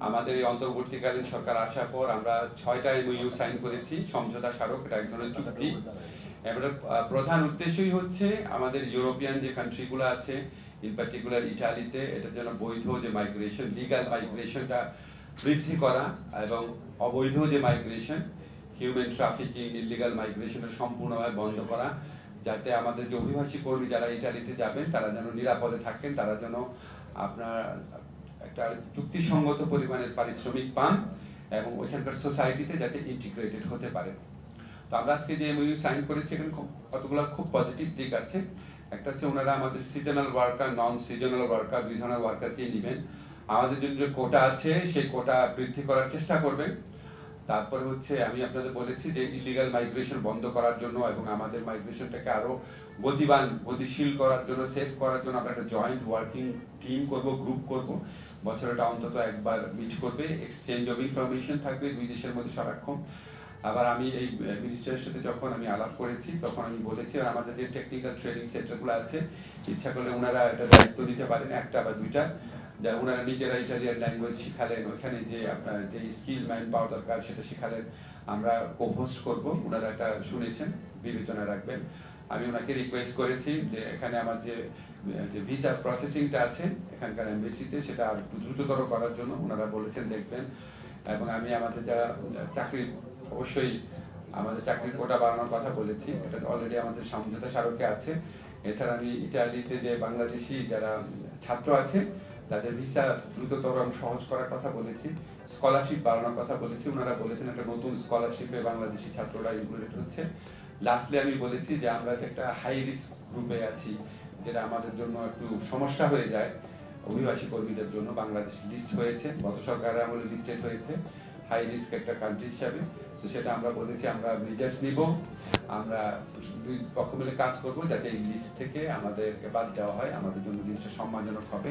আমাদের এই অন্তর্বর্তীকালীন সরকার আসার পর আমরা 6টা এমওইউ সাইন করেছি, সমঝোতা স্মারক, এটা এক ধরনের চুক্তি। এবারে প্রধান উদ্দেশ্যই হচ্ছে আমাদের ইউরোপিয়ান যে কান্ট্রিগুলো আছে, ইন পার্টিকুলার ইটালিতে, এটা যেন বৈধ যে মাইগ্রেশন, লিগাল মাইগ্রেশনটা বৃদ্ধি করা এবং অবৈধ যে মাইগ্রেশন, হিউম্যান ট্রাফিকিং, ইলিগাল মাইগ্রেশনটা সম্পূর্ণভাবে বন্ধ করা, যাতে আমাদের যে অভিবাসী কর্মী যারা ইটালিতে যাবেন তারা যেন নিরাপদে থাকেন, তারা যেন আপনার একটা যুক্তিসঙ্গত পরিমাণের পারিশ্রমিক পান এবং ওইখানকার সোসাইটিতে যাতে ইন্টিগ্রেটেড হতে পারে। তো আমরা আজকে যে এমওইউ সাইন করেছি এখানে কতগুলো খুব পজিটিভ দিক আছে। একটা হচ্ছে ওনারা আমাদের seasonal worker, non seasonal worker, দুই ধরনের ওয়ার্কারকে নেবেন। আমাদের জন্য যে কোটা আছে সেই কোটা বৃদ্ধি করার চেষ্টা করবেন। তারপরে হচ্ছে আমি আপনাদের বলেছি যে ইলিগাল মাইগ্রেশন বন্ধ করার জন্য এবং আমাদের মাইগ্রেশনটাকে আরো গতিশীল করার জন্য, সেফ করার জন্য আমরা একটা জয়েন্ট ওয়ার্কিং টিম করব, গ্রুপ করব। বছরটা অন্তত একবার মিট করবে, এক্সচেঞ্জ অফ ইনফরমেশন থাকবে দুই দেশের মধ্যে সারাক্ষণ। আবার আমি এই মিনিস্টারের সাথে যখন আমি আলাপ করেছি তখন আমি বলেছি আমাদের যে টেকনিক্যাল ট্রেনিং সেন্টারগুলো আছে, ইচ্ছা করলে ওনারা এটা দায়িত্ব নিতে পারেন, একটা বা দুইটা, যা ওনারা নিজেরা ইটালিয়ান ল্যাঙ্গুয়েজ শিখালেন, ওইখানে যে আপনার যে স্কিল ম্যান পাওয়ার দরকার সেটা শিখালেন, আমরা কোহোস্ট করব। ওনারা এটা শুনেছেন, বিবেচনা রাখবেন। আমি ওনাকে রিকোয়েস্ট করেছি যে এখানে আমার যে ভিসা প্রসেসিংটা আছে এখানকার এমবেসিতে সেটা আর একটু দ্রুততর করার জন্য ওনারা বলেছেন দেখবেন। এবং আমি আমাদের যারা চাকরির, অবশ্যই আমাদের চাকরির কোটা বাড়ানোর কথা বলেছি, এটা অলরেডি আমাদের সমঝোতা স্মারকে আছে। এছাড়া আমি ইটালিতে যে বাংলাদেশি যারা ছাত্র আছে তাদের ভিসা দ্রুততর এবং সহজ করার কথা বলেছি, স্কলারশিপ বাড়ানোর কথা বলেছি। ওনারা বলেছেন একটা নতুন স্কলারশিপে বাংলাদেশি ছাত্ররা ইনক্লুডেড হচ্ছে। লাস্টলি আমি বলেছি যে আমরা একটা হাই রিস্ক গ্রুপে আছি, যেটা আমাদের জন্য একটু সমস্যা হয়ে যায় অভিবাসী কর্মীদের জন্য। বাংলাদেশ লিস্ট হয়েছে, গত সরকারের আমলে লিস্টেড হয়েছে হাই রিস্ক একটা কান্ট্রি হিসাবে। তো সেটা আমরা বলেছি আমরা মেজার্স নিব, আমরা দুই পক্ষ মিলে কাজ করব যাতে এই লিস্ট থেকে আমাদেরকে বাদ দেওয়া হয়, আমাদের জন্য জিনিসটা সম্মানজনক হবে।